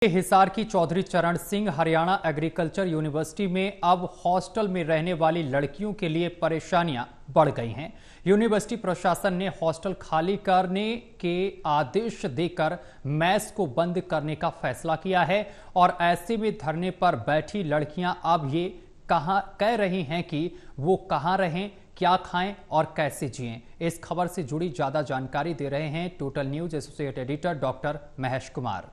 हिसार की चौधरी चरण Singh Haryana agriculture university में अब हॉस्टल में रहने वाली लड़कियों के लिए परेशानियां बढ़ गई हैं। यूनिवर्सिटी प्रशासन ने हॉस्टल खाली करने के आदेश देकर मेस को बंद करने का फैसला किया है और ऐसे में धरने पर बैठी लड़कियां अब ये कह रही हैं कि वो कहां रहें, क्या खाएं और कैसे जिएं। इस खबर से जुड़ी ज्यादा जानकारी दे रहे हैं total news associate editor doctor Mahesh Kumar.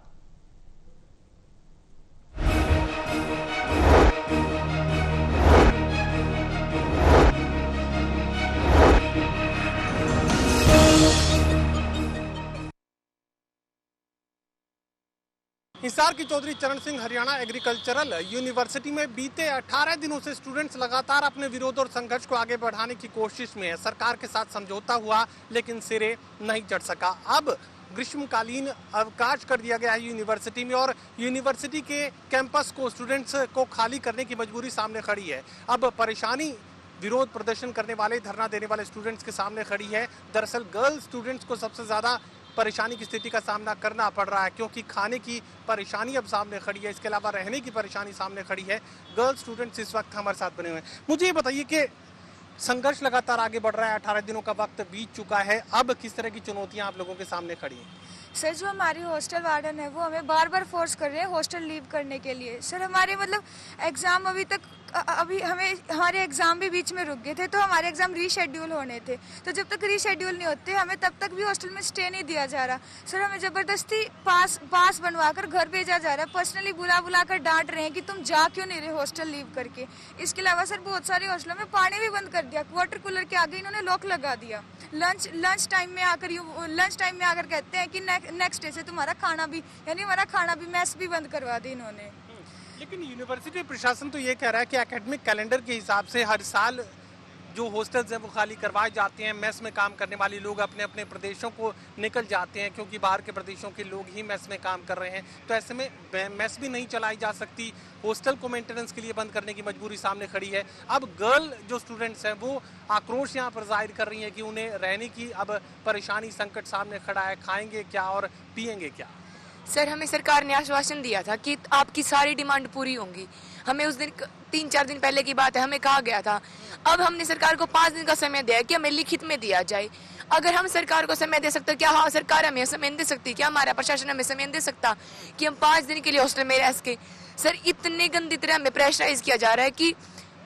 Hisar की चौधरी चरण सिंह हरियाणा एग्रीकल्चरल यूनिवर्सिटी में बीते 18 दिनों से स्टूडेंट्स लगातार अपने विरोध और संघर्ष को आगे बढ़ाने की कोशिश में है। सरकार के साथ समझौता हुआ लेकिन सिरे नहीं चढ़ सका। अब ग्रीष्मकालीन अवकाश कर दिया गया है यूनिवर्सिटी में और यूनिवर्सिटी के कैंपस को स्टूडेंट्स को खाली करने की मजबूरी सामने खड़ी है। अब परेशानी विरोध प्रदर्शन करने वाले, धरना देने वाले स्टूडेंट्स के सामने खड़ी है। दरअसल गर्ल्स स्टूडेंट्स को सबसे ज्यादा परेशानी की स्थिति का सामना करना पड़ रहा है क्योंकि खाने की परेशानी अब सामने खड़ी है, इसके अलावा रहने की परेशानी सामने खड़ी है। गर्ल्स स्टूडेंट्स इस वक्त हमारे साथ बने हुए हैं। मुझे ये बताइए कि संघर्ष लगातार आगे बढ़ रहा है, 18 दिनों का वक्त बीत चुका है, अब किस तरह की चुनौतियां आप लोगों के सामने खड़ी हैं? सर, जो हमारी हॉस्टल वार्डन है वो हमें बार बार फोर्स कर रहे हैं हॉस्टल लीव करने के लिए। सर, हमारे एग्ज़ाम अभी हमारे एग्ज़ाम भी बीच में रुक गए थे, तो हमारे एग्ज़ाम रीशेड्यूल होने थे। तो जब तक रीशेड्यूल नहीं होते हमें तब तक भी हॉस्टल में स्टे नहीं दिया जा रहा। सर, हमें ज़बरदस्ती पास बनवाकर घर भेजा जा रहा है। पर्सनली बुला कर डांट रहे हैं कि तुम जा क्यों नहीं रहे हॉस्टल लीव करके। इसके अलावा सर, बहुत सारे हॉस्टलों में पानी भी बंद कर दिया, वाटर कूलर के आगे इन्होंने लॉक लगा दिया। लंच टाइम में आकर कहते हैं कि नेक्स्ट डे से तुम्हारा खाना भी, यानी हमारा खाना भी, मेस भी बंद करवा दी इन्होंने। लेकिन यूनिवर्सिटी प्रशासन तो ये कह रहा है कि एकेडमिक कैलेंडर के हिसाब से हर साल जो हॉस्टल्स हैं वो खाली करवाए जाते हैं। मेस में काम करने वाले लोग अपने अपने प्रदेशों को निकल जाते हैं क्योंकि बाहर के प्रदेशों के लोग ही मेस में काम कर रहे हैं। तो ऐसे में मेस भी नहीं चलाई जा सकती, हॉस्टल को मेंटेनेंस के लिए बंद करने की मजबूरी सामने खड़ी है। अब गर्ल जो स्टूडेंट्स हैं वो आक्रोश यहाँ पर जाहिर कर रही हैं कि उन्हें रहने की अब परेशानी, संकट सामने खड़ा है। खाएंगे क्या और पिएंगे क्या? सर, हमें सरकार ने आश्वासन दिया था कि आपकी सारी डिमांड पूरी होंगी। हमें उस दिन 3-4 दिन पहले की बात है, हमें कहा गया था। अब हमने सरकार को 5 दिन का समय दिया कि हमें लिखित में दिया जाए। अगर हम सरकार को समय दे सकते, क्या हाँ सरकार हमें समय दे सकती, क्या हमारा प्रशासन हमें समय दे सकता कि हम 5 दिन के लिए हॉस्टल में रह सके? सर, इतने गंदी तरह हमें प्रेशराइज किया जा रहा है कि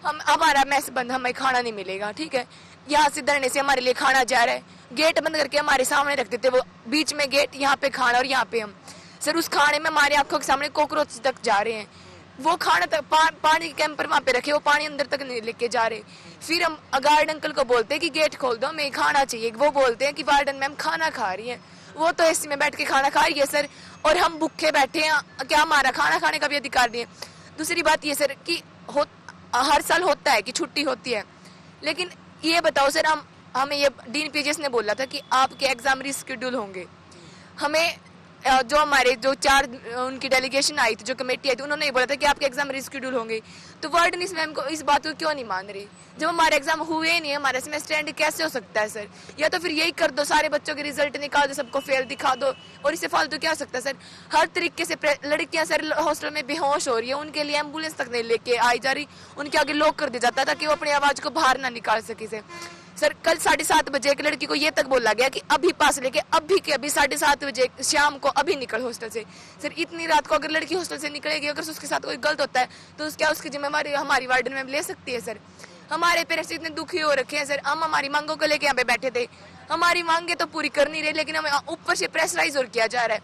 हमारा मेस बंद, हमें खाना नहीं मिलेगा। ठीक है, यहाँ से धरने से हमारे लिए खाना जा रहा है, गेट बंद करके हमारे सामने रख देते, वो बीच में गेट, यहाँ पे खाना और यहाँ पे हम। सर, उस खाने में हमारी आंखों के सामने कॉकरोच तक जा रहे हैं। वो खाना तक पानी के कैंपर वहाँ पे रखे, वो पानी अंदर तक नहीं लेके जा रहे। फिर हम गार्ड अंकल को बोलते हैं कि गेट खोल दो, हमें खाना चाहिए। वो बोलते हैं कि वार्डन मैम खाना खा रही है, वो तो एसी में बैठ के खाना खा रही है सर, और हम भूखे बैठे हैं, क्या हमारा खाना खाने का भी अधिकार नहीं है? दूसरी बात ये सर कि हर साल होता है कि छुट्टी होती है, लेकिन ये बताओ सर, हमें ये डीन पीजीएस ने बोला था कि आपके एग्जाम रिस्केड्यूल होंगे। हमें जो हमारे 4 उनकी डेलीगेशन आई थी, जो कमेटी आई थी, उन्होंने ये बोला था कि आपके एग्जाम रिस्केड्यूल होंगे। तो वार्डन इस मैम को इस बात को क्यों नहीं मान रही? जब हमारे एग्जाम हुए नहीं, हमारा सेमेस्टर एंड कैसे हो सकता है सर? या तो फिर यही कर दो, सारे बच्चों के रिजल्ट निकाल दो, सबको फेल दिखा दो, और इससे फालतू क्या हो सकता है सर? हर तरीके से लड़कियां सर हॉस्टल में बेहोश हो रही है, उनके लिए एम्बुलेंस तक नहीं लेके आई जा रही, उनके आगे लॉक कर दिया जाता है ताकि वो अपनी आवाज को बाहर ना निकाल सके। सर, कल 7:30 बजे एक लड़की को ये तक बोला गया कि अभी पास लेके अभी 7:30 बजे शाम को अभी निकल हॉस्टल से। सर, इतनी रात को अगर लड़की हॉस्टल से निकलेगी, अगर उसके साथ कोई गलत होता है तो क्या उसकी जिम्मेवारी हमारी वार्डन में ले सकती है? सर, हमारे पेरेंट्स इतने दुखी हो रखे हैं सर, हम हमारी मांगों को लेके यहाँ पे बैठे थे, हमारी मांगे तो पूरी कर नहीं रहे, लेकिन हमें ऊपर से प्रेशराइज और किया जा रहा है।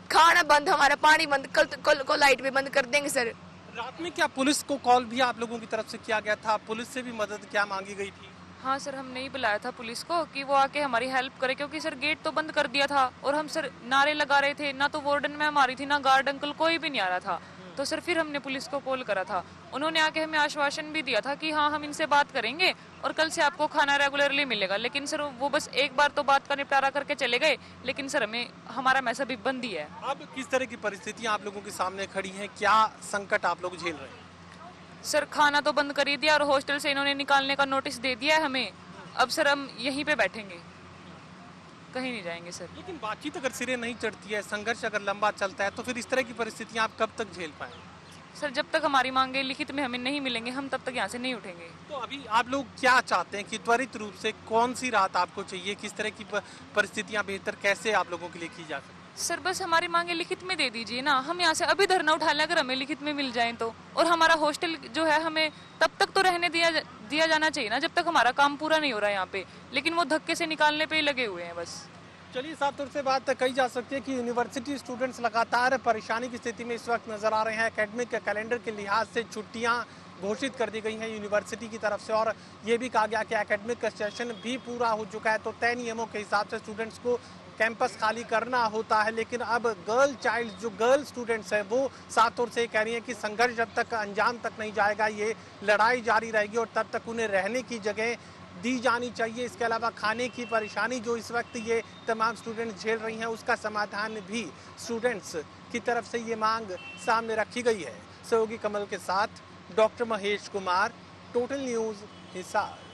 खाना बंद, हमारा पानी बंद, कल को लाइट भी बंद कर देंगे। सर, रात में क्या पुलिस को कॉल भी आप लोगों की तरफ से किया गया था? पुलिस से भी मदद क्या मांगी गई थी? हाँ सर, हमने ही बुलाया था पुलिस को कि वो आके हमारी हेल्प करे, क्योंकि सर गेट तो बंद कर दिया था और हम सर नारे लगा रहे थे, ना तो वार्डन मैम आ रही थी, ना गार्ड अंकल, कोई भी नहीं आ रहा था। तो सर फिर हमने पुलिस को कॉल करा था, उन्होंने आके हमें आश्वासन भी दिया था कि हाँ हम इनसे बात करेंगे और कल से आपको खाना रेगुलरली मिलेगा। लेकिन सर वो बस एक बार तो बात का निपटारा करके चले गए, लेकिन सर हमारा मैस अभी बंद ही है। अब किस तरह की परिस्थितियाँ आप लोगों के सामने खड़ी हैं, क्या संकट आप लोग झेल रहे हैं? सर, खाना तो बंद कर ही दिया और हॉस्टल से इन्होंने निकालने का नोटिस दे दिया है हमें। अब सर हम यहीं पे बैठेंगे। कहीं नहीं जाएंगे सर। लेकिन बातचीत अगर सिरे नहीं चढ़ती है, संघर्ष अगर लंबा चलता है, तो फिर इस तरह की परिस्थितियां आप कब तक झेल पाएंगे? सर जब तक हमारी मांगे लिखित में हमें नहीं मिलेंगे, हम तब तक यहाँ से नहीं उठेंगे। तो अभी आप लोग क्या चाहते हैं कि त्वरित रूप से कौन सी राहत आपको चाहिए, किस तरह की परिस्थितियां बेहतर कैसे आप लोगों के लिए की जा सकती? सर बस हमारी मांगे लिखित में दे दीजिए ना, हम यहाँ से अभी धरना उठा लें अगर हमें लिखित में मिल जाए तो। और हमारा हॉस्टल जो है हमें तब तक तो रहने दिया जाना चाहिए ना जब तक हमारा काम पूरा नहीं हो रहा है यहाँ पे, लेकिन वो धक्के से निकालने पे ही लगे हुए हैं बस। चलिए, साफ तौर से बात कही जा सकती है कि यूनिवर्सिटी स्टूडेंट्स लगातार परेशानी की स्थिति में इस वक्त नजर आ रहे हैं। एकेडमिक कैलेंडर के लिहाज से छुट्टियां घोषित कर दी गई हैं यूनिवर्सिटी की तरफ से, और ये भी कहा गया कि एकेडमिक सेशन भी पूरा हो चुका है, तो तय नियमों के हिसाब से स्टूडेंट्स को कैंपस खाली करना होता है। लेकिन अब गर्ल स्टूडेंट्स हैं वो साफ तौर से कह रही हैं कि संघर्ष जब तक अंजाम तक नहीं जाएगा, ये लड़ाई जारी रहेगी और तब तक उन्हें रहने की जगह दी जानी चाहिए। इसके अलावा खाने की परेशानी जो इस वक्त ये तमाम स्टूडेंट्स झेल रही हैं, उसका समाधान भी स्टूडेंट्स की तरफ से ये मांग सामने रखी गई है। सहयोगी कमल के साथ doctor Mahesh Kumar, total news, Hisar.